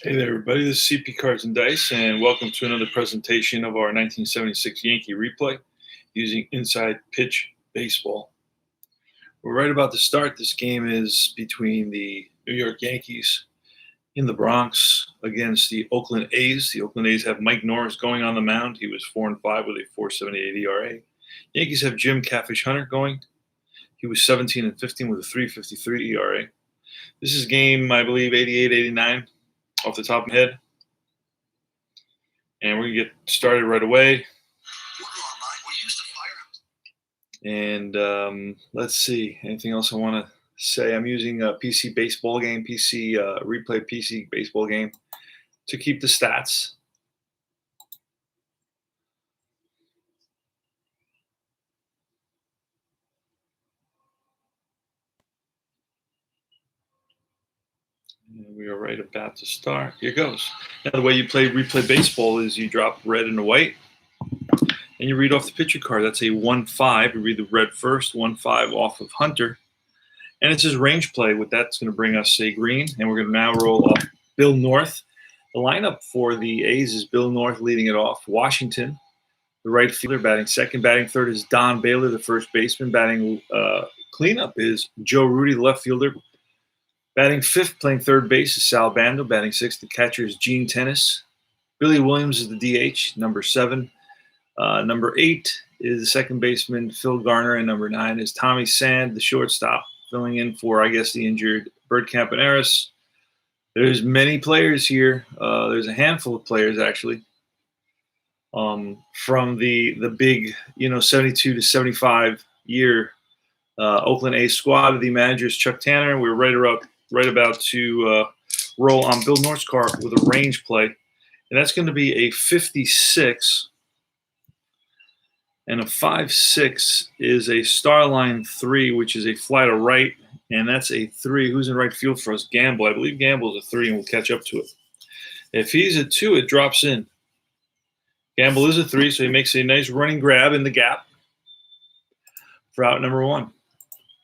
Hey there, everybody. This is CP Cards and Dice, and welcome to another presentation of our 1976 Yankee replay using Inside Pitch Baseball. We're right about to start. This game is between the New York Yankees in the Bronx against the Oakland A's. The Oakland A's have Mike Norris going on the mound. He was 4-5 with a 4.78 ERA. Yankees have Jim Catfish Hunter going. He was 17-15 with a 3.53 ERA. This is game, I believe, 88-89. Off the top of my head. And we're going to get started right away. And let's see. Anything else I want to say? I'm using a PC baseball game, replay PC baseball game to keep the stats. And we are right about to start. Here goes. Now, the way you play replay baseball is you drop red and white, and you read off the pitcher card. That's a 1-5. You read the red first, 1-5 off of Hunter. And it's his range play. With that's going to bring us a green, and we're going to now roll off Bill North. The lineup for the A's is Bill North leading it off. Washington, the right fielder, batting second. Batting third is Don Baylor, the first baseman. Batting cleanup is Joe Rudy, the left fielder. Batting fifth, playing third base, is Sal Bando. Batting sixth, the catcher is Gene Tennis. Billy Williams is the DH, number 7. Number 8 is the second baseman, Phil Garner. And number 9 is Tommy Sand, the shortstop, filling in for, I guess, the injured Bert Campaneris. There's many players here. There's a handful of players, actually, from the big, 72 to 75 year Oakland A's squad. The manager is Chuck Tanner. We're right about to roll on Bill North's card with a range play. And that's going to be a 56. And a 5-6 is a star line 3, which is a fly to right. And that's a 3. Who's in right field for us? Gamble. I believe Gamble is a 3, and we'll catch up to it. If he's a 2, it drops in. Gamble is a 3, so he makes a nice running grab in the gap for out number 1.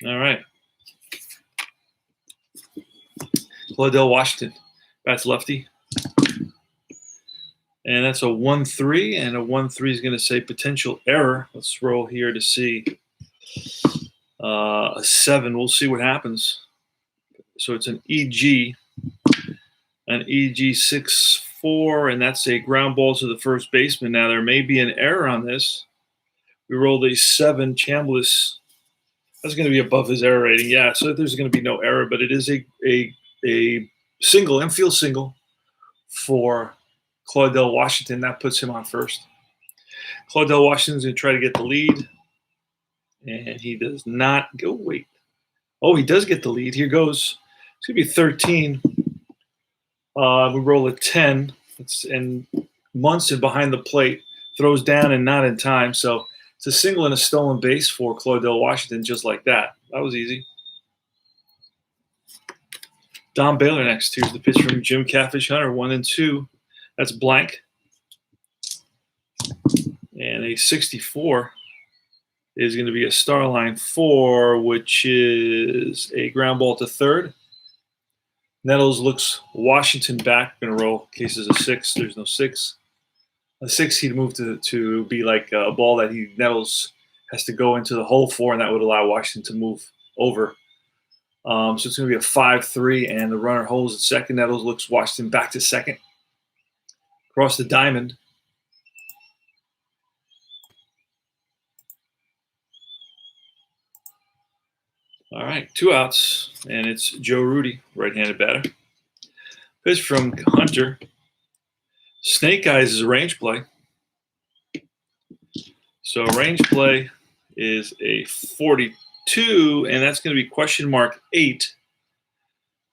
All right. Claudell Washington, bats lefty. And that's a 1-3, and a 1-3 is going to say potential error. Let's roll here to see a 7. We'll see what happens. So it's an EG 6-4, and that's a ground ball to the first baseman. Now there may be an error on this. We rolled a 7. Chambliss, that's going to be above his error rating. Yeah, so there's going to be no error, but it is a single, infield single for Claudell Washington. That puts him on first. Claudell Washington's going to try to get the lead, and he does not go. Wait. Oh, he does get the lead. Here goes. It's going to be 13. We roll a 10. And Munson behind the plate throws down and not in time. So it's a single and a stolen base for Claudell Washington, just like that. That was easy. Don Baylor next. Here's the pitch from Jim Catfish Hunter, 1-2. That's blank. And a 64 is going to be a star line 4, which is a ground ball to third. Nettles looks Washington back. Going to roll cases of 6. There's no 6. A 6 he'd move to be like a ball that Nettles has to go into the hole for, and that would allow Washington to move over. So it's going to be a 5-3, and the runner holds at second. Nettles looks Washington back to second. Across the diamond. All right, 2 outs, and it's Joe Rudy, right-handed batter. Pitch from Hunter. Snake Eyes is a range play. So range play is a 42, and that's going to be question mark 8.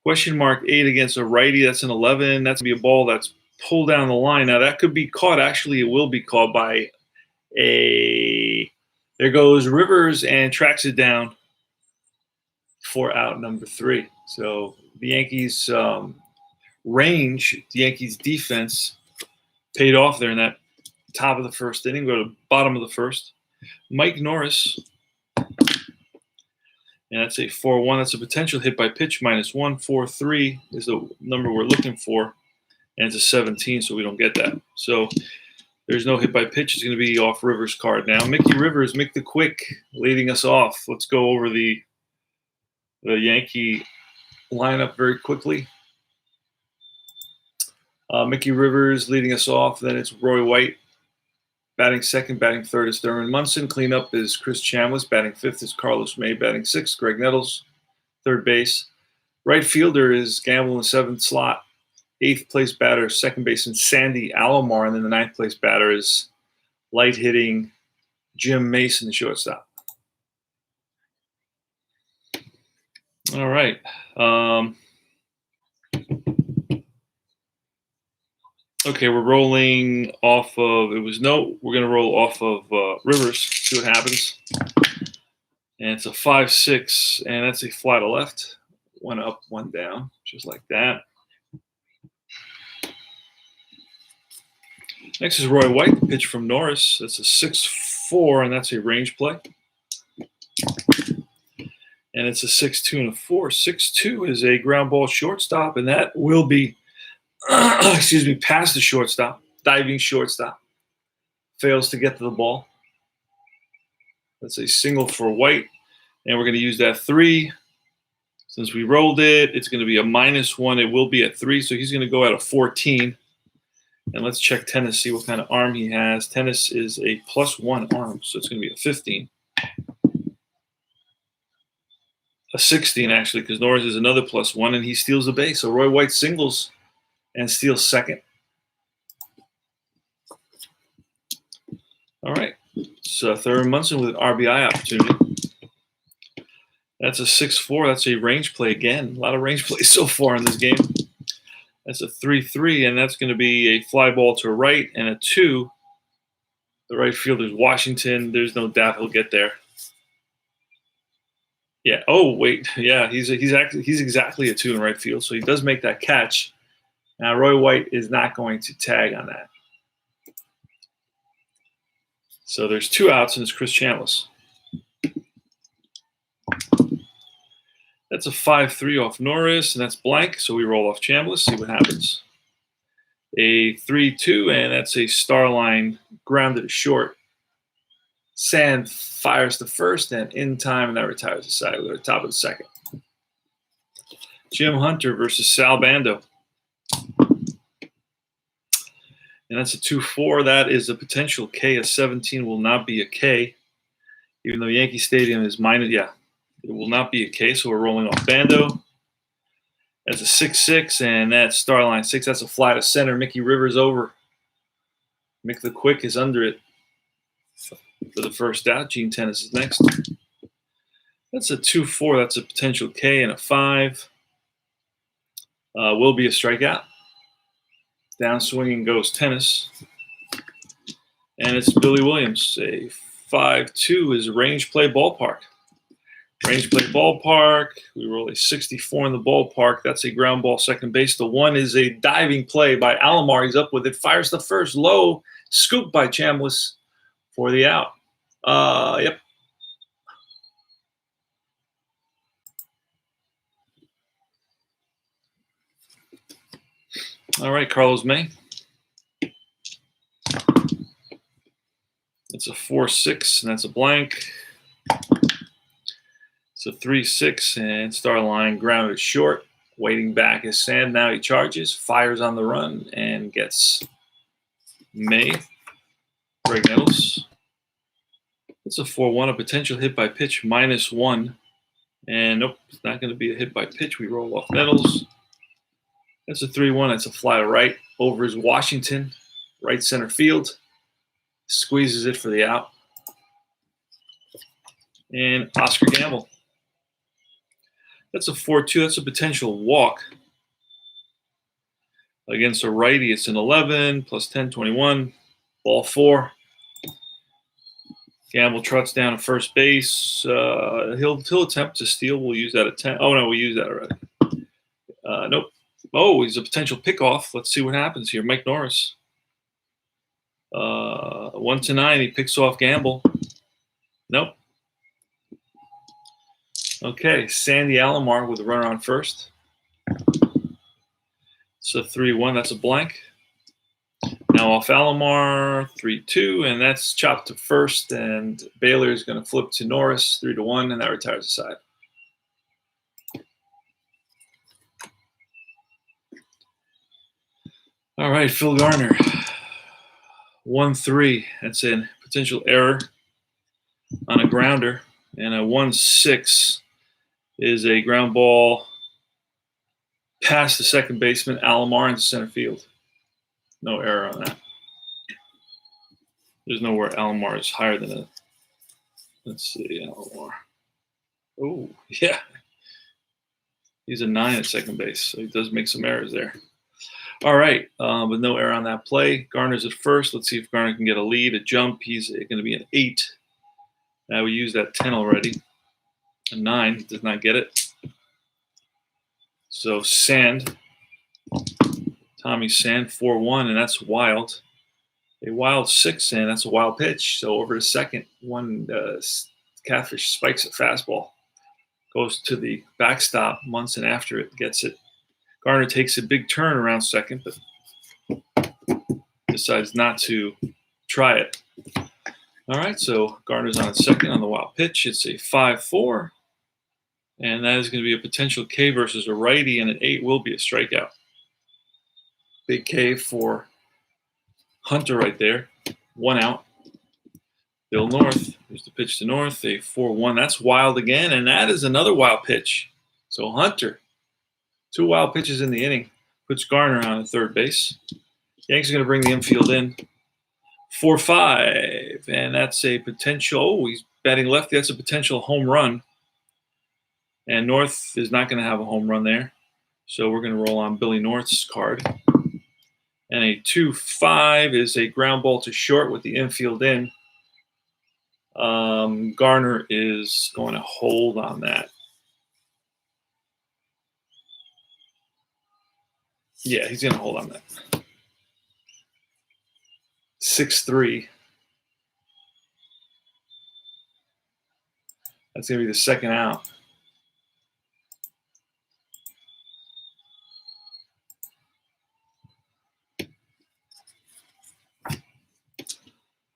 Question mark 8 against a righty. That's an 11. That's going to be a ball that's pulled down the line. Now, that could be caught. Actually, it will be caught by a – there goes Rivers and tracks it down for out number 3. So the Yankees range, the Yankees defense paid off there in that top of the first inning. Go to bottom of the first. Mike Norris, and that's a 4-1. That's a potential hit by pitch, -1. 4-3 is the number we're looking for, and it's a 17, so we don't get that. So there's no hit by pitch. It's going to be off Rivers' card. Now, Mickey Rivers, Mick the Quick, leading us off. Let's go over the Yankee lineup very quickly. Mickey Rivers leading us off. Then it's Roy White. Batting second, batting third is Thurman Munson. Cleanup is Chris Chambliss. Batting fifth is Carlos May. Batting sixth, Greg Nettles. Third base. Right fielder is Gamble in the 7th slot. 8th place batter, second baseman Sandy Alomar. And then the 9th place batter is light hitting Jim Mason, the shortstop. All right. Okay, we're rolling off of, we're going to roll off of Rivers, see what happens. And it's a 5-6, and that's a fly to left. 1 up, 1 down, just like that. Next is Roy White, the pitch from Norris. That's a 6-4, and that's a range play. And it's a 6-2 and a 4. 6-2 is a ground ball shortstop, and that will be past the shortstop, diving shortstop. Fails to get to the ball. That's a single for White. And we're going to use that 3. Since we rolled it, it's going to be a -1. It will be at 3, so he's going to go at a 14. And let's check tennis, see what kind of arm he has. Tennis is a +1 arm, so it's going to be a 15. A 16, actually, because Norris is another +1, and he steals the base. So Roy White singles and steals second. All right. So Thurman Munson with an RBI opportunity. That's a 6-4. That's a range play again. A lot of range plays so far in this game. That's a 3-3, and that's going to be a fly ball to right and a 2. The right fielder's Washington. There's no doubt he'll get there. Yeah. Oh, wait. Yeah, he's exactly a 2 in right field, so he does make that catch. Now, Roy White is not going to tag on that. So there's 2 outs, and it's Chris Chambliss. That's a 5-3 off Norris, and that's blank, so we roll off Chambliss, see what happens. A 3-2, and that's a star line grounded to short. Sand fires to first, and in time, and that retires the side. We go to the top of the second. Jim Hunter versus Sal Bando. And that's a 2-4. That is a potential K. A 17 will not be a K. Even though Yankee Stadium is minus, yeah, it will not be a K. So we're rolling off Bando. That's a 6-6, and that's Starline 6. That's a fly to center. Mickey Rivers over. Mick the Quick is under it for the first out. Gene Tennis is next. That's a 2-4. That's a potential K, and a 5 will be a strikeout. Down swinging goes Tennis. And it's Billy Williams. A 5-2 is Range Play Ballpark. Range Play Ballpark. We roll a 64 in the ballpark. That's a ground ball second base. The 1 is a diving play by Alomar. He's up with it. Fires the first. Low. Scoop by Chambliss for the out. Yep. All right, Carlos May. That's a 4-6, and that's a blank. It's a 3-6, and Starline grounded short. Waiting back is Sand. Now he charges, fires on the run, and gets May. Greg Nettles. It's a 4-1, a potential hit by pitch, -1. And nope, it's not going to be a hit by pitch. We roll off Nettles. That's a 3-1. That's a fly to right. Over is Washington. Right center field. Squeezes it for the out. And Oscar Gamble. That's a 4-2. That's a potential walk. Against a righty, it's an 11, plus 10, 21. Ball 4. Gamble trots down to first base. He'll attempt to steal. We'll use that at 10. Oh, no, we used that already. Nope. Oh, he's a potential pickoff. Let's see what happens here. Mike Norris. 1-9. He picks off Gamble. Nope. Okay, Sandy Alomar with a runner on first. It's a 3-1. That's a blank. Now off Alomar, 3-2, and that's chopped to first. And Baylor is going to flip to Norris, 3-1, and that retires the side. All right, Phil Garner. 1-3. That's a potential error on a grounder. And a 1-6 is a ground ball past the second baseman, Alomar, into center field. No error on that. There's nowhere Alomar is higher than a. Let's see, Alomar. Oh, yeah. He's a 9 at second base, so he does make some errors there. All right, but no error on that play. Garner's at first. Let's see if Garner can get a lead, a jump. He's going to be an 8. Now we used that 10 already. A 9, he does not get it. So Sand, Tommy Sand, 4-1, and that's wild. A wild 6, and that's a wild pitch. So over to second, one Catfish spikes a fastball. Goes to the backstop. Munson after it gets it. Garner takes a big turn around second, but decides not to try it. All right, so Garner's on second on the wild pitch. It's a 5-4, and that is going to be a potential K versus a righty, and an 8 will be a strikeout. Big K for Hunter right there. 1 out. Bill North. Here's the pitch to North. A 4-1. That's wild again, and that is another wild pitch. So Hunter, 2 wild pitches in the inning, puts Garner on third base. Yankees are going to bring the infield in. 4-5, and that's a potential. Oh, he's batting lefty. That's a potential home run. And North is not going to have a home run there. So we're going to roll on Billy North's card. And a 2-5 is a ground ball to short with the infield in. Garner is going to hold on that. Yeah, he's going to hold on that. 6-3. That's going to be the second out.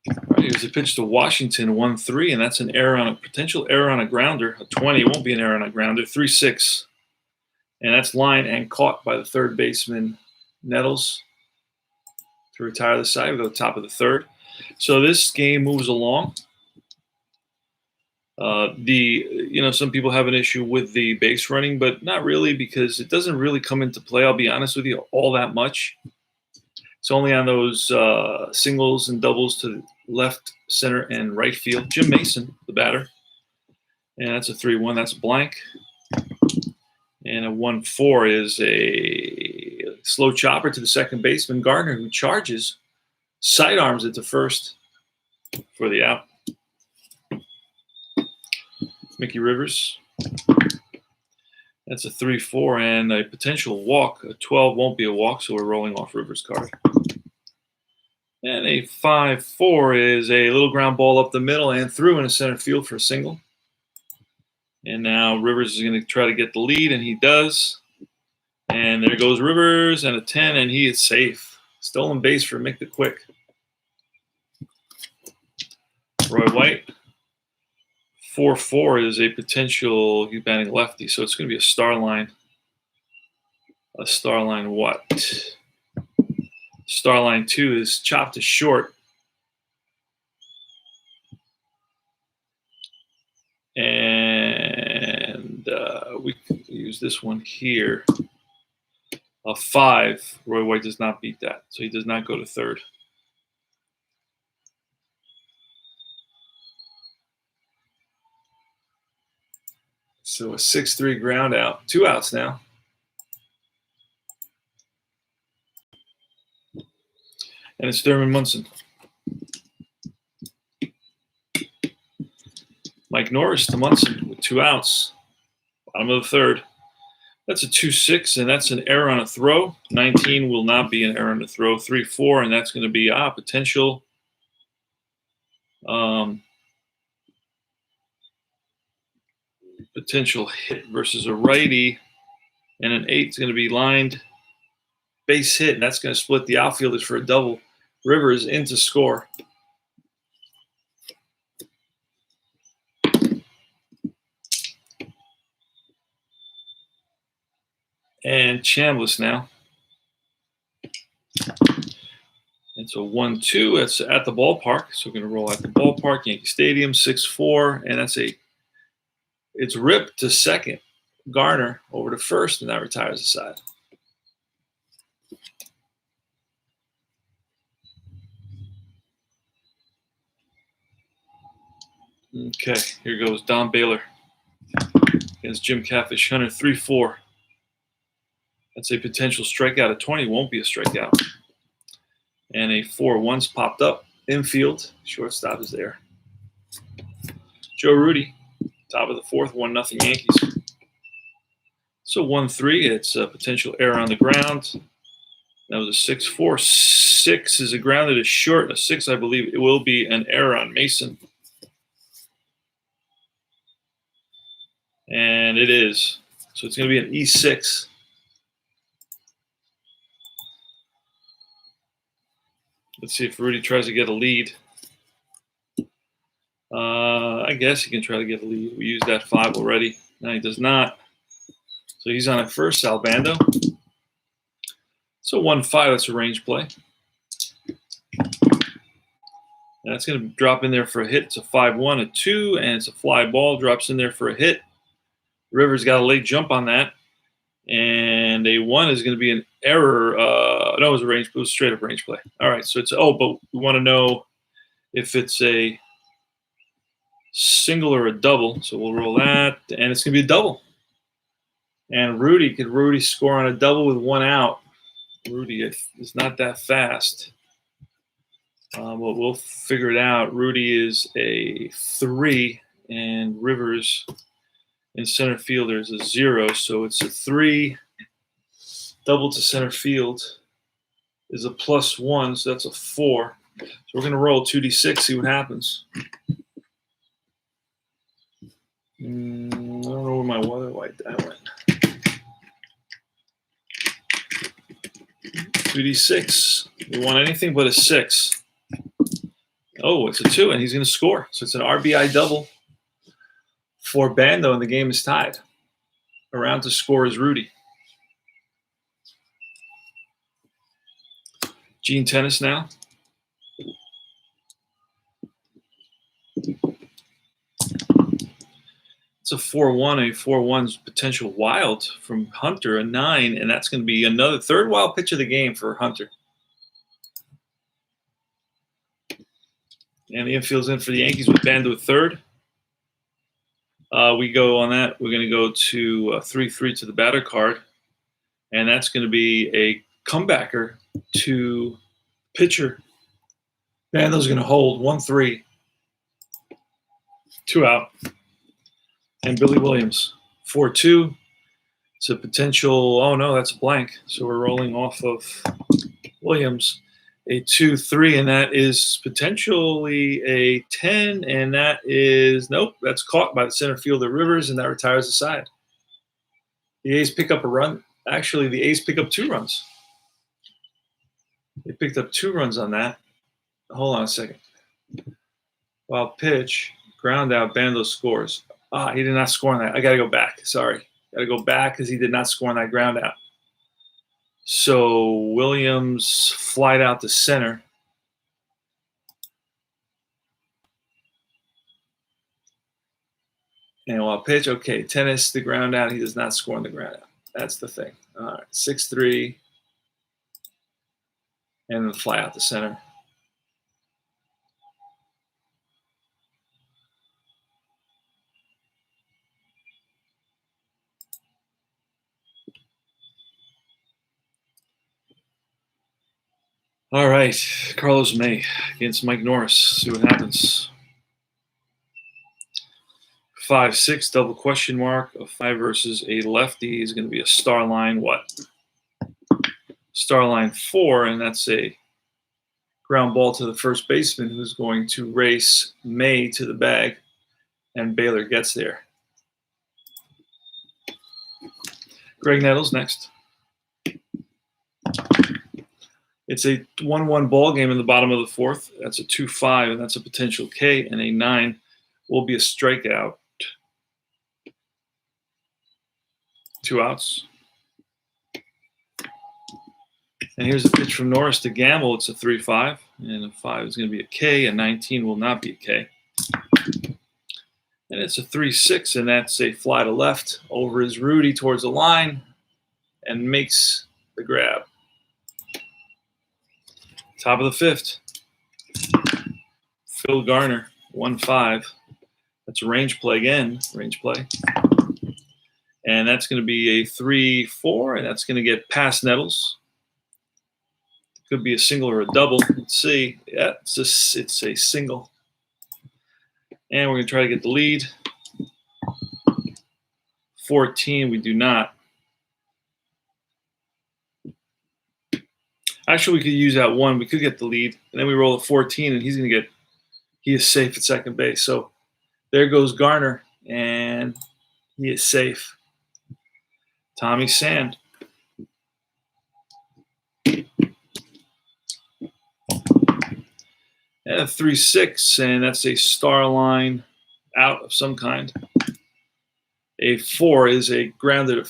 All right, here's a pitch to Washington, 1-3, and that's an error on a potential error on a grounder. A 20 won't be an error on a grounder. 3-6. And that's lined and caught by the third baseman, Nettles, to retire the side. We go to the top of the third. So this game moves along. Some people have an issue with the base running, but not really, because it doesn't really come into play, I'll be honest with you, all that much. It's only on those singles and doubles to the left, center, and right field. Jim Mason, the batter. And that's a 3-1. That's a blank. And a 1-4 is a slow chopper to the second baseman, Gardner, who charges, sidearms it to first for the out. Mickey Rivers. That's a 3-4 and a potential walk. A 12 won't be a walk, so we're rolling off Rivers' card. And a 5-4 is a little ground ball up the middle and through in the center field for a single. And now Rivers is going to try to get the lead, and he does. And there goes Rivers, and a 10, and he is safe. Stolen base for Mick the Quick. Roy White. 4-4 is a potential, he's batting lefty, so it's going to be a star line. A star line what? Star line 2 is chopped to short. And we can use this one here. A 5. Roy White does not beat that, so he does not go to third. So a 6-3 ground out. 2 outs now. And it's Thurman Munson. Mike Norris to Munson with 2 outs. Bottom of the third. That's a 2-6, and that's an error on a throw. 19 will not be an error on a throw. 3-4, and that's going to be potential. Potential hit versus a righty, and an 8 is going to be lined base hit, and that's going to split the outfielders for a double. Rivers in to score. And Chambliss now. It's a 1-2. That's at the ballpark, so we're going to roll at the ballpark, Yankee Stadium, 6-4, and it's ripped to second. Garner over to first, and that retires the side. Okay, here goes Don Baylor against Jim Catfish Hunter, 3-4. That's a potential strikeout. A 20 won't be a strikeout. And a 4-1's popped up. Infield, shortstop is there. Joe Rudy, top of the fourth, 1-0 Yankees. So 1-3, it's a potential error on the ground. That was a 6-4. 6 is a grounded to short. A 6, I believe, it will be an error on Mason. And it is. So it's going to be an E6. Let's see if Rudy tries to get a lead. I guess he can try to get a lead. We used that 5 already. No, he does not. So he's on at first, Albando. So 1-5, that's a range play. And that's going to drop in there for a hit. It's a 5-1, a 2, and it's a fly ball. Drops in there for a hit. Rivers got a late jump on that. And a 1 is going to be an error. No, it was a range. It was straight up range play. All right, so it's but we want to know if it's a single or a double. So we'll roll that, and it's going to be a double. And could Rudy score on a double with 1 out? Rudy is not that fast. Well, we'll figure it out. Rudy is a 3, and Rivers in center field there's a 0, so it's a 3. Double to center field is a +1, so that's a 4. So we're going to roll 2d6, see what happens. I don't know where my water white that went. 2d6. We want anything but a 6. Oh, it's a 2, and he's going to score. So it's an RBI double for Bando, and the game is tied. Around to score is Rudy. Gene Tennis now. It's a 4-1. A 4-1's potential wild from Hunter, a 9, and that's going to be another third wild pitch of the game for Hunter. And the infield's in for the Yankees with Bando at third. We go on that. We're going to go to 3-3 to the batter card, and that's going to be a comebacker to pitcher. Bando's going to hold 1-3, 2 out. And Billy Williams, 4-2. It's a potential, oh no, that's a blank. So we're rolling off of Williams, a 2-3, and that is potentially a 10, and that is, nope, that's caught by the center fielder Rivers, and that retires the side. The A's pick up a run. Actually, the A's pick up 2 runs. They picked up 2 runs on that. Hold on a second. Wild pitch, ground out, Bando scores. He did not score on that. I got to go back. Sorry. Got to go back because he did not score on that ground out. So Williams flied out to center. And while pitch, okay, Tennis, the ground out. He does not score on the ground out. That's the thing. All right, 6-3. And then fly out to center. All right, Carlos May against Mike Norris. See what happens. 5-6, double question mark. A 5 versus a lefty is going to be a star line, what? Star line 4, and that's a ground ball to the first baseman who's going to race May to the bag, and Baylor gets there. Greg Nettles next. It's a 1-1 ball game in the bottom of the 4th. That's a 2-5, and that's a potential K, and a 9 will be a strikeout. 2 outs. And here's a pitch from Norris to Gamble. It's a 3-5, and a 5 is going to be a K. A 19 will not be a K. And it's a 3-6, and that's a fly to left over his Rudy towards the line and makes the grab. Top of the 5th. Phil Garner, 1-5. That's a range play again. Range play. And that's going to be a 3-4, and that's going to get past Nettles. Could be a single or a double. Let's see. Yeah, it's a single. And we're going to try to get the lead. 14, we do not. Actually, we could use that 1. We could get the lead. And then we roll a 14, and he is safe at second base. So there goes Garner, and he is safe. Tommy Sand. And a 3-6, and that's a star line out of some kind. A 4 is a grounded at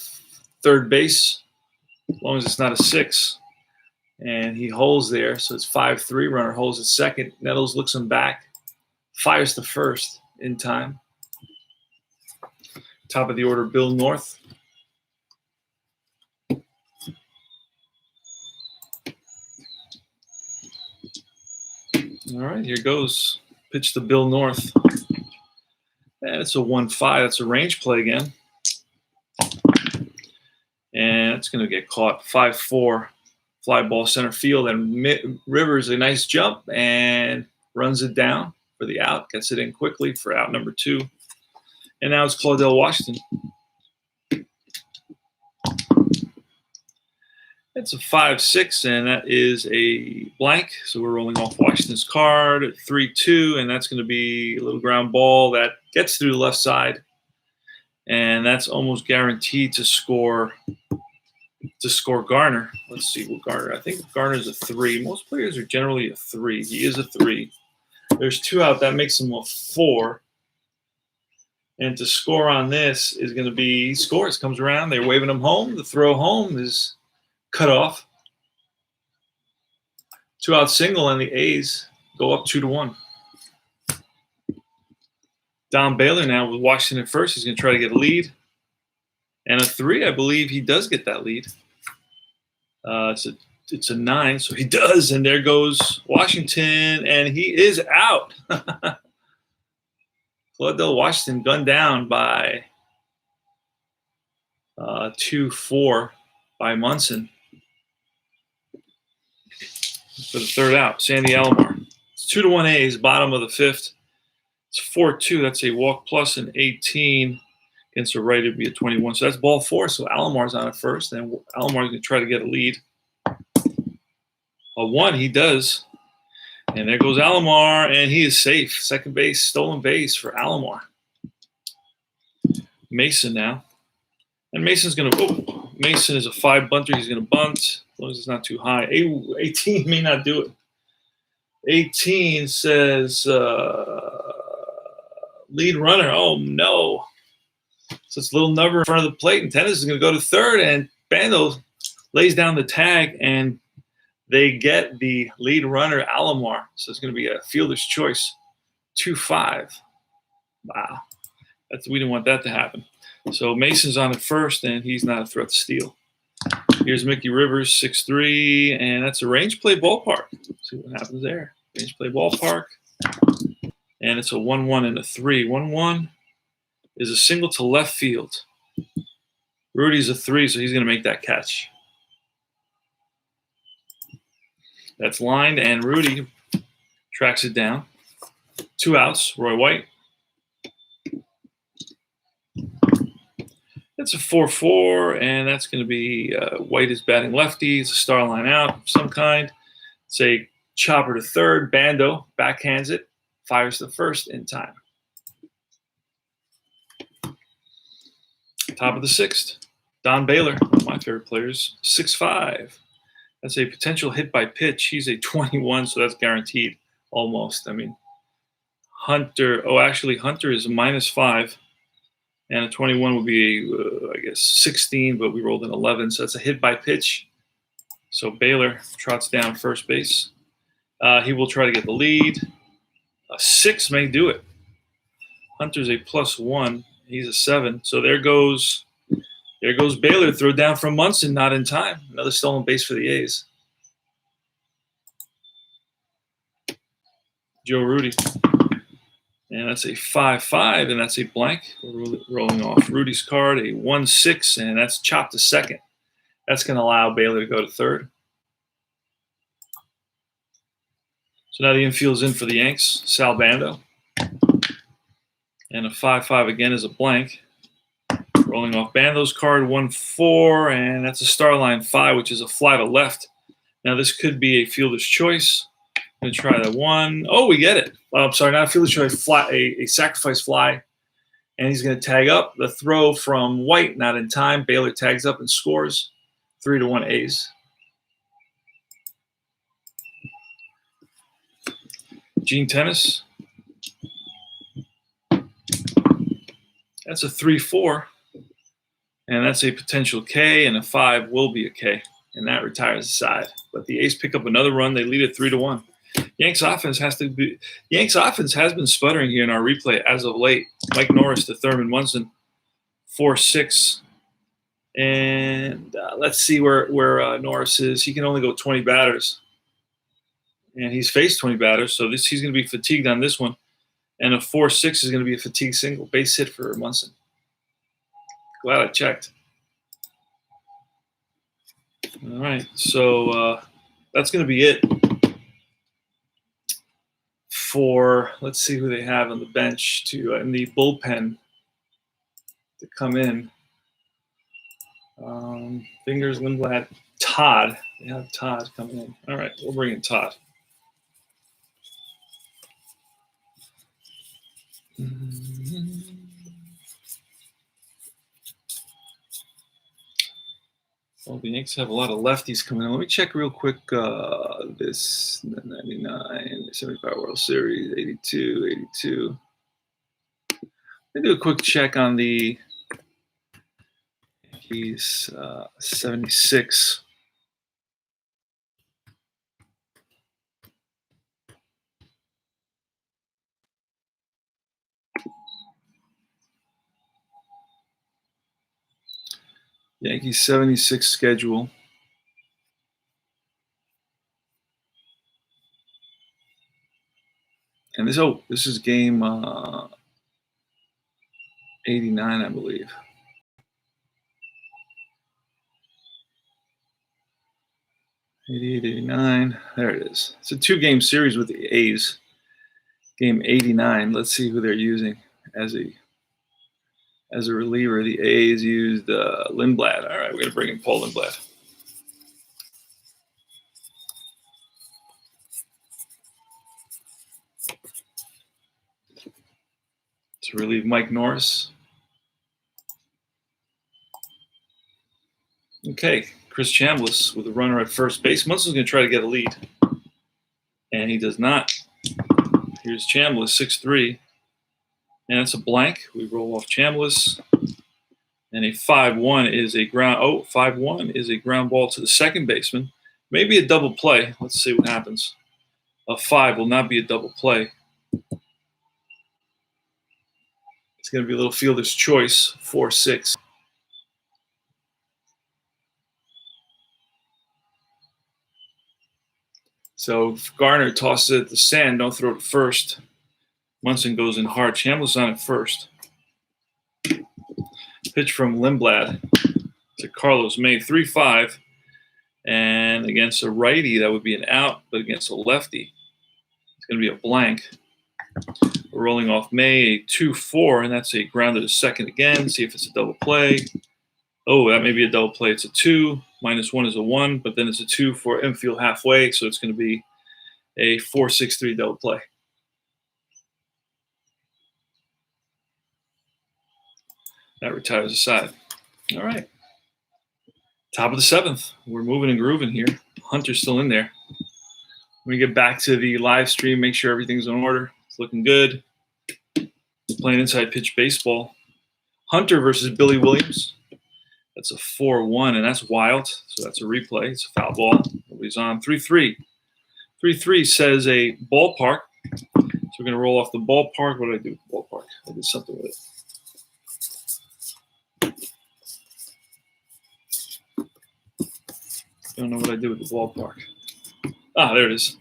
third base, as long as it's not a 6. And he holds there, so it's 5-3. Runner holds at second. Nettles looks him back, fires to first in time. Top of the order, Bill North. All right, here goes. Pitch to Bill North. And it's a 1-5. That's a range play again. And it's going to get caught. 5-4. Fly ball center field. And Rivers, a nice jump, and runs it down for the out. Gets it in quickly for out number 2. And now it's Claudell Washington. It's a 5-6, and that is a blank. So we're rolling off Washington's card at 3-2, and that's going to be a little ground ball that gets through the left side, and that's almost guaranteed to score Garner. Let's see what Garner. I think Garner's a 3. Most players are generally a 3. He is a 3. There's 2 out. That makes him a 4. And to score on this is going to be he scores. Comes around. They're waving him home. The throw home is cut off. 2-out single, and the A's go up 2-1. Don Baylor now with Washington first. He's going to try to get a lead. And a 3, I believe he does get that lead. It's a 9, so he does. And there goes Washington, and he is out. Claudell Washington gunned down by 2-4 by Munson for the 3rd out. Sandy Alomar. It's 2-1 A's, bottom of the 5th. It's 4-2. That's a walk plus an 18. Against a right, it'd be a 21. So that's ball 4. So Alomar's on at first, and Alomar's going to try to get a lead. A 1, he does. And there goes Alomar, and he is safe. Second base, stolen base for Alomar. Mason now. And Mason's going to, Mason is a 5 bunter. He's going to bunt, as long as it's not too high. 18 may not do it. 18 says lead runner. Oh, no. So it's a little number in front of the plate, and Tennis is going to go to 3rd, and Bando lays down the tag, and they get the lead runner, Alomar. So it's going to be a fielder's choice, 2-5. Wow. We didn't want that to happen. So Mason's on at first, and he's not a threat to steal. Here's Mickey Rivers, 6'3", and that's a range play ballpark. Let's see what happens there. Range play ballpark. And it's a 1-1 and a 3. 1-1 is a single to left field. Rudy's a 3, so he's going to make that catch. That's lined, and Rudy tracks it down. 2 outs, Roy White. That's a 4-4, and that's going to be White is batting lefty. It's a star line out of some kind. It's a chopper to 3rd. Bando backhands it, fires the 1st in time. Top of the 6th, Don Baylor, one of my favorite players, 6'5". That's a potential hit by pitch. He's a 21, so that's guaranteed almost. I mean, Hunter is a -5, and a 21 would be, I guess, 16, but we rolled an 11, so that's a hit by pitch. So Baylor trots down first base. He will try to get the lead. A 6 may do it. Hunter's a +1. He's a 7. So there goes Baylor. Throw down from Munson, not in time. Another stolen base for the A's. Joe Rudy. And that's a 5-5, and that's a blank. We're rolling off Rudy's card, a 1-6, and that's chopped to 2nd. That's going to allow Baylor to go to 3rd. So now the infield's in for the Yanks, Sal Bando. And a 5-5 again is a blank. Rolling off Bando's card, 1-4, and that's a star line 5, which is a fly to left. Now this could be a fielder's choice. I'm going to try that 1. Oh, we get it. I'm sorry, not a fielder's choice, a sacrifice fly. And he's going to tag up. The throw from White, not in time. Baylor tags up and scores. 3-1 A's. Gene Tennis. That's a 3-4. And that's a potential K, and a 5 will be a K. And that retires the side. But the A's pick up another run. They lead it 3-1. Yanks offense has been sputtering here in our replay as of late. Mike Norris to Thurman Munson, 4-6. And let's see where Norris is. He can only go 20 batters. And he's faced 20 batters, so he's going to be fatigued on this one. And a 4-6 is going to be a fatigue single. Base hit for Munson. Glad I checked. All right, so that's going to be it for, let's see who they have on the bench to in the bullpen to come in. Fingers, Lindblad, Todd. They have Todd coming in. All right, we'll bring in Todd. Well, the Yanks have a lot of lefties coming in. Let me check real quick this 99, 75 World Series, 82. Let me do a quick check on the Yankees 76. Yankees 76 schedule. And this is game 89, I believe. 88, 89. There it is. It's a 2-game series with the A's. Game 89. Let's see who they're using as a reliever. The A's used Lindblad. All right, we're going to bring in Paul Lindblad. To relieve Mike Norris. Okay, Chris Chambliss with a runner at first base. Munson's going to try to get a lead. And he does not. Here's Chambliss, 6-3. And that's a blank. We roll off Chambliss. And a 5-1 is a ground. 5-1 is a ground ball to the second baseman. Maybe a double play. Let's see what happens. A 5 will not be a double play. It's going to be a little fielder's choice, 4-6. So if Garner tosses it at the sand, don't throw it at first. Munson goes in hard. Chambliss on at first. Pitch from Lindblad to Carlos May, 3-5. And against a righty, that would be an out. But against a lefty, it's going to be a blank. We're rolling off May, a 2-4, and that's a grounder to second again. See if it's a double play. Oh, that may be a double play. It's a 2. -1 is a 1, but then it's a 2 for infield halfway, so it's going to be a 4-6-3 double play. That retires aside. All right. Top of the 7th. We're moving and grooving here. Hunter's still in there. When we get back to the live stream, make sure everything's in order. It's looking good. Playing inside pitch baseball. Hunter versus Billy Williams. That's a 4-1, and that's wild. So that's a replay. It's a foul ball. Nobody's on. 3-3. 3-3 says a ballpark. So we're going to roll off the ballpark. What did I do with the ballpark? I did something with it. I don't know what I did with the ballpark. There it is.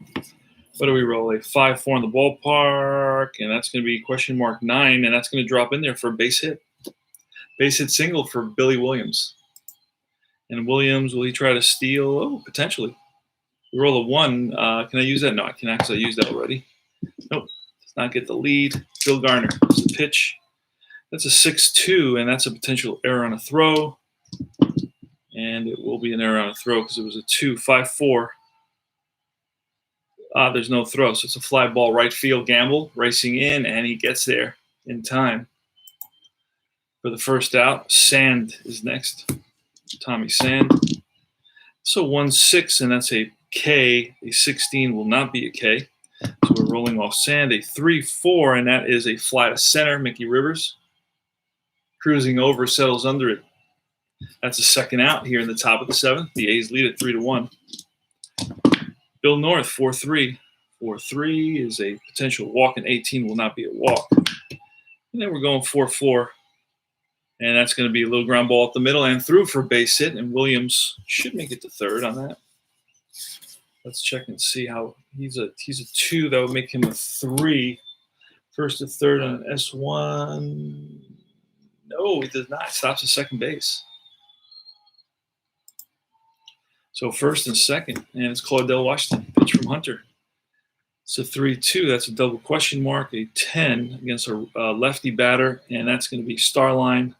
What do we roll? A 5-4 in the ballpark, and that's going to be question mark 9, and that's going to drop in there for a base hit. Base hit single for Billy Williams. And Williams, will he try to steal? Oh, potentially. We roll a 1. Can I use that? No, I can actually use that already. Nope. Does not get the lead. Phil Garner. It's a pitch. That's a 6-2, and that's a potential error on a throw. And it will be an error on a throw because it was a 2, 5-4. There's no throw, so it's a fly ball right field. Gamble racing in, and he gets there in time for the first out. Sand is next. Tommy Sand. So 1-6, and that's a K. A 16 will not be a K. So we're rolling off Sand. A 3-4, and that is a fly to center. Mickey Rivers cruising over, settles under it. That's a second out here in the top of the 7th. The A's lead at 3-1. Bill North, 4-3. 4-3 is a potential walk, and 18 will not be a walk. And then we're going 4-4. And that's going to be a little ground ball up the middle and through for a base hit. And Williams should make it to third on that. Let's check and see how he's a 2. That would make him a 3. First to third on an S1. No, he does not. Stops at second base. So first and second, and it's Claudell Washington. Pitch from Hunter. It's a 3-2. That's a double question mark. A 10 against a lefty batter, and that's going to be Starline.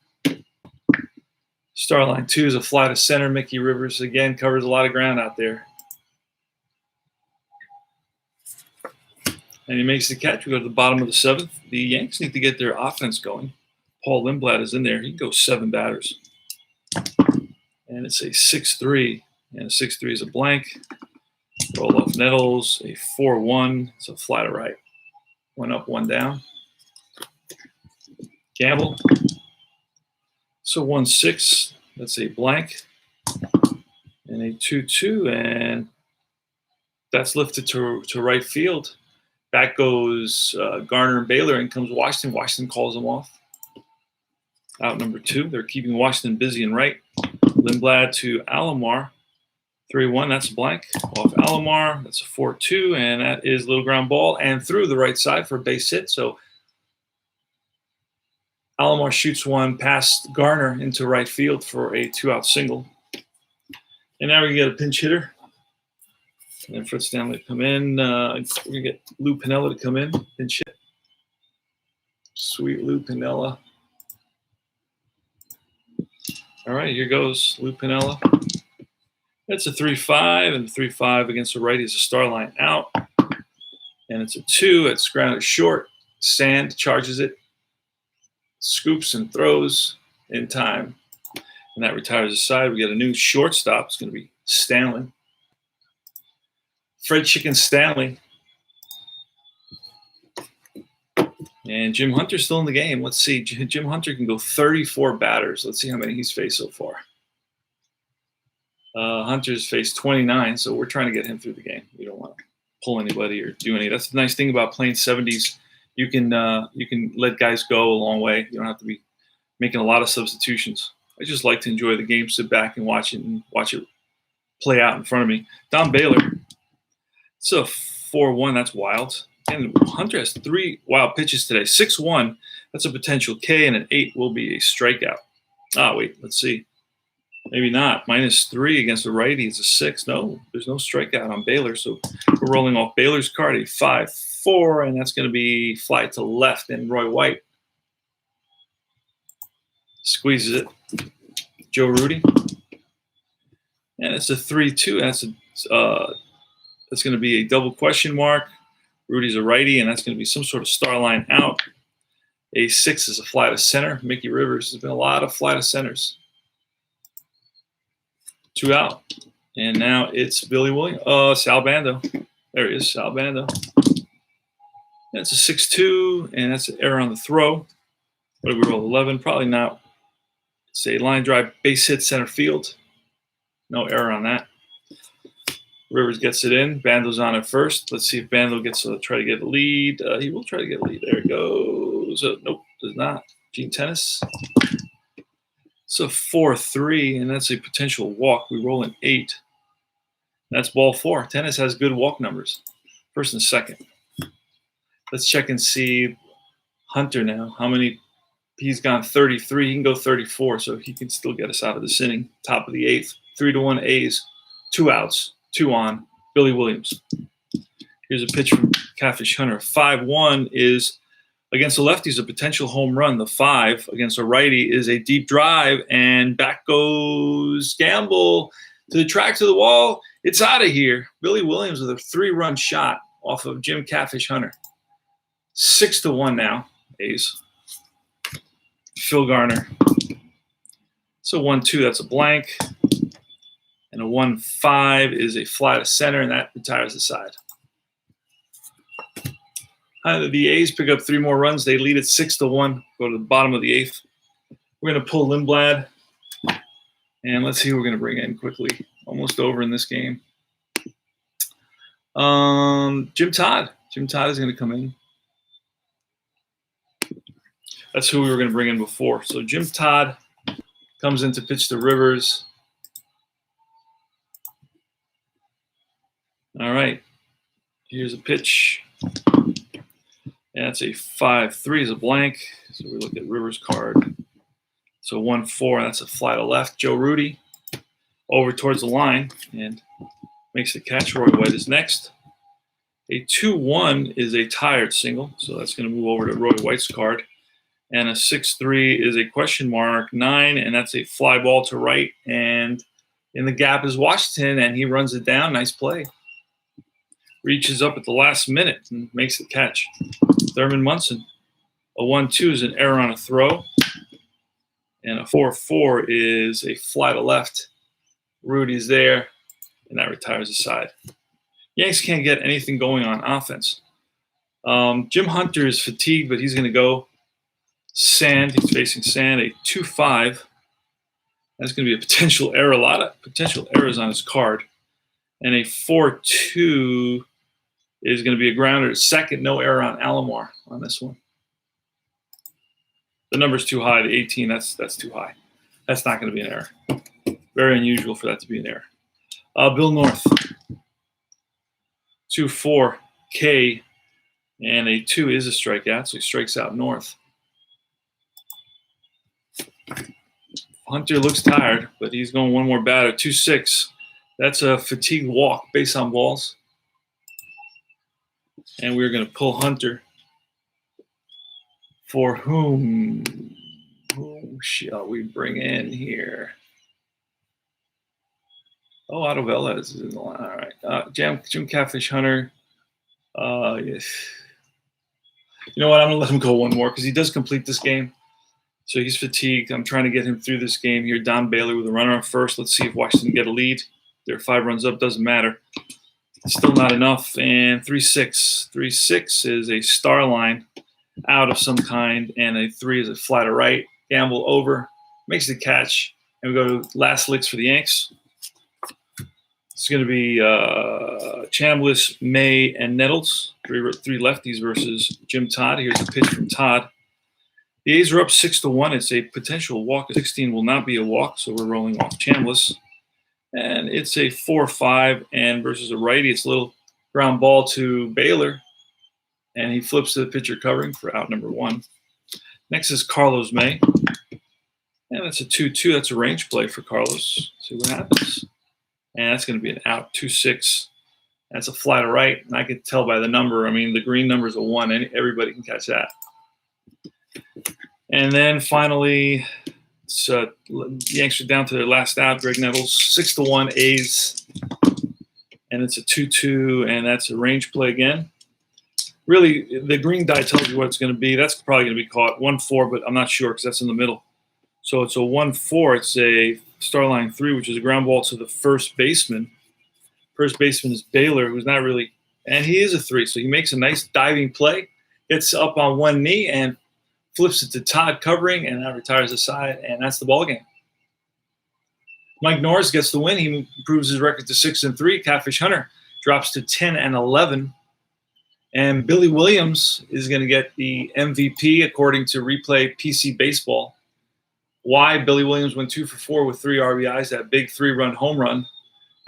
Starline 2 is a fly to center. Mickey Rivers, again, covers a lot of ground out there. And he makes the catch. We go to the bottom of the 7th. The Yankees need to get their offense going. Paul Lindblad is in there. He can go 7 batters. And it's a 6-3. And a 6-3 is a blank. Roll off Nettles. A 4-1. It's a fly to right. 1 up, 1 down. Gamble. So 1-6. That's a blank. And a 2-2. And that's lifted to right field. Back goes Garner and Baylor. In comes Washington. Washington calls them off. Out number 2. They're keeping Washington busy and right. Lindblad to Alomar. 3-1, that's a blank. Off Alomar, that's a 4-2, and that is little ground ball and through the right side for a base hit. So Alomar shoots one past Garner into right field for a 2-out single. And now we get a pinch hitter. And then Fred Stanley to come in. We're going to get Lou Piniella to come in. Pinch hit. Sweet Lou Piniella. All right, here goes Lou Piniella. That's a 3-5, and 3-5 against the righty is a star line out. And it's a 2. It's grounded short. Sand charges it, scoops and throws in time. And that retires the side. We get a new shortstop. It's going to be Stanley. Fred Chicken Stanley. And Jim Hunter's still in the game. Let's see. Jim Hunter can go 34 batters. Let's see how many he's faced so far. Hunter's faced 29, so we're trying to get him through the game. We don't want to pull anybody or do any. That's the nice thing about playing 70s. You can let guys go a long way. You don't have to be making a lot of substitutions. I just like to enjoy the game, sit back and watch it play out in front of me. Don Baylor. It's a 4-1. That's wild. And Hunter has 3 wild pitches today. 6-1. That's a potential K, and an 8 will be a strikeout. Wait. Let's see. Maybe not. -3 against the righty is a 6. No, there's no strikeout on Baylor. So we're rolling off Baylor's card, a 5-4, and that's going to be fly to left. And Roy White squeezes it. Joe Rudy. And it's a 3-2. That's going to be a double question mark. Rudy's a righty, and that's going to be some sort of star line out. A 6 is a fly to center. Mickey Rivers. There's been a lot of fly to centers. 2 out. And now it's Billy Williams. Sal Bando. There he is, Sal Bando. That's a 6-2, and that's an error on the throw. What did we roll? 11? Probably not. It's a line drive, base hit, center field. No error on that. Rivers gets it in. Bando's on at first. Let's see if Bando gets to try to get a lead. He will try to get a lead. There it goes. Nope, does not. Gene Tennis. It's a 4-3, and that's a potential walk. We roll an 8. That's ball 4. Tennis has good walk numbers. First and second. Let's check and see Hunter now. How many? He's gone 33. He can go 34, so he can still get us out of this inning. Top of the 8th. 3-1 A's. 2 outs. 2 on. Billy Williams. Here's a pitch from Catfish Hunter. 5-1 is against the lefties a potential home run. The 5 against a righty is a deep drive, and back goes Gamble to the track, to the wall. It's out of here. Billy Williams with a 3-run shot off of Jim Catfish Hunter. 6-1 now, A's. Phil Garner. So 1-2, that's a blank. And a 1-5 is a fly to center, and that retires the side. The A's pick up 3 more runs. They lead at 6-1. Go to the bottom of the 8th. We're going to pull Lindblad. And let's see who we're going to bring in quickly. Almost over in this game. Jim Todd. Jim Todd is going to come in. That's who we were going to bring in before. So Jim Todd comes in to pitch to Rivers. All right. Here's a pitch. And that's a 5-3 is a blank. So we look at Rivers' card. So 1-4, that's a fly to left. Joe Rudy over towards the line and makes the catch. Roy White is next. A 2-1 is a tired single. So that's going to move over to Roy White's card. And a 6-3 is a question mark. 9, and that's a fly ball to right. And in the gap is Washington, and he runs it down. Nice play. Reaches up at the last minute and makes the catch. Thurman Munson. A 1-2 is an error on a throw. And a 4-4 is a fly to left. Rudy's there, and that retires the side. Yanks can't get anything going on offense. Jim Hunter is fatigued, but he's going to go. Sand, he's facing Sand, a 2-5. That's going to be a potential error. A lot of potential errors on his card. And a 4-2 is going to be a grounder. Second, no error on Alomar on this one. The number's too high. The 18, that's too high. That's not going to be an error. Very unusual for that to be an error. Bill North, 2-4 K, and a 2 is a strikeout, so he strikes out North. Hunter looks tired, but he's going one more batter. 2-6. That's a fatigue walk, base on balls. And we're going to pull Hunter. For whom shall we bring in here? Oh, Otto Velez is in the line. All right. Jim Catfish Hunter. Yes. You know what? I'm going to let him go one more because he does complete this game. So he's fatigued. I'm trying to get him through this game here. Don Baylor with a runner on first. Let's see if Washington get a lead. They're 5 runs up. Doesn't matter. Still not enough. And 3-6. 3-6 is a star line out of some kind. And a 3 is a fly to right. Gamble over. Makes the catch. And we go to last licks for the Yanks. It's going to be Chambliss, May, and Nettles. Three lefties versus Jim Todd. Here's a pitch from Todd. The A's are up 6-1. It's a potential walk. 16 will not be a walk, so we're rolling off Chambliss. And it's a 4-5, and versus a righty, it's a little ground ball to Baylor. And he flips to the pitcher covering for out number 1. Next is Carlos May. And that's a 2-2. That's a range play for Carlos. See what happens. And that's going to be an out, 2-6. That's a fly to right. And I can tell by the number. I mean, the green number is a 1. And everybody can catch that. And then finally, it's, Yanks are down to their last out. Greg Nettles, 6-1 A's. And it's a 2-2. And that's a range play again. Really, the green die tells you what it's going to be. That's probably going to be caught 1-4, but I'm not sure because that's in the middle. So it's a 1-4. It's a star line 3, which is a ground ball to the first baseman. First baseman is Baylor, who's not really, and he is a 3. So he makes a nice diving play, gets up on one knee, and flips it to Todd covering, and that retires the side, and that's the ball game. Mike Norris gets the win. He improves his record to 6-3. Catfish Hunter drops to 10-11. And Billy Williams is going to get the MVP according to Replay PC Baseball. Why? Billy Williams went 2 for 4 with 3 RBIs, that big 3-run home run.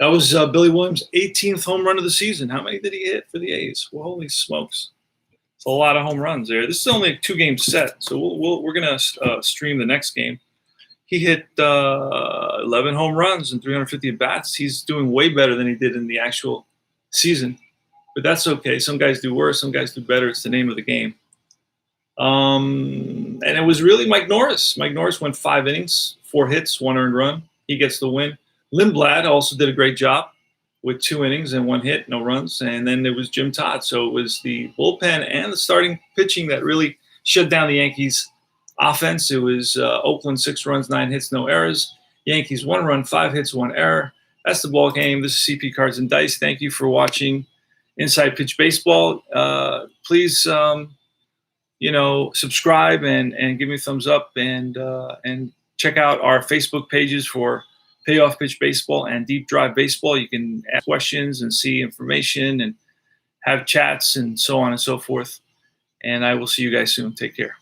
That was Billy Williams' 18th home run of the season. How many did he hit for the A's? Well, holy smokes. It's a lot of home runs there. This is only a 2-game set, so we're going to stream the next game. He hit 11 home runs and 350 at-bats. He's doing way better than he did in the actual season. But that's okay. Some guys do worse. Some guys do better. It's the name of the game. And it was really Mike Norris. Mike Norris went 5 innings, 4 hits, 1 earned run. He gets the win. Lindblad also did a great job with 2 innings and 1 hit, no runs. And then there was Jim Todd. So it was the bullpen and the starting pitching that really shut down the Yankees' offense. It was Oakland 6 runs, 9 hits, no errors. Yankees 1 run, 5 hits, 1 error. That's the ball game. This is CP Cards and Dice. Thank you for watching Inside Pitch Baseball. Please, subscribe and give me a thumbs up and check out our Facebook pages for Payoff Pitch Baseball and Deep Drive Baseball. You can ask questions and see information and have chats and so on and so forth. And I will see you guys soon. Take care.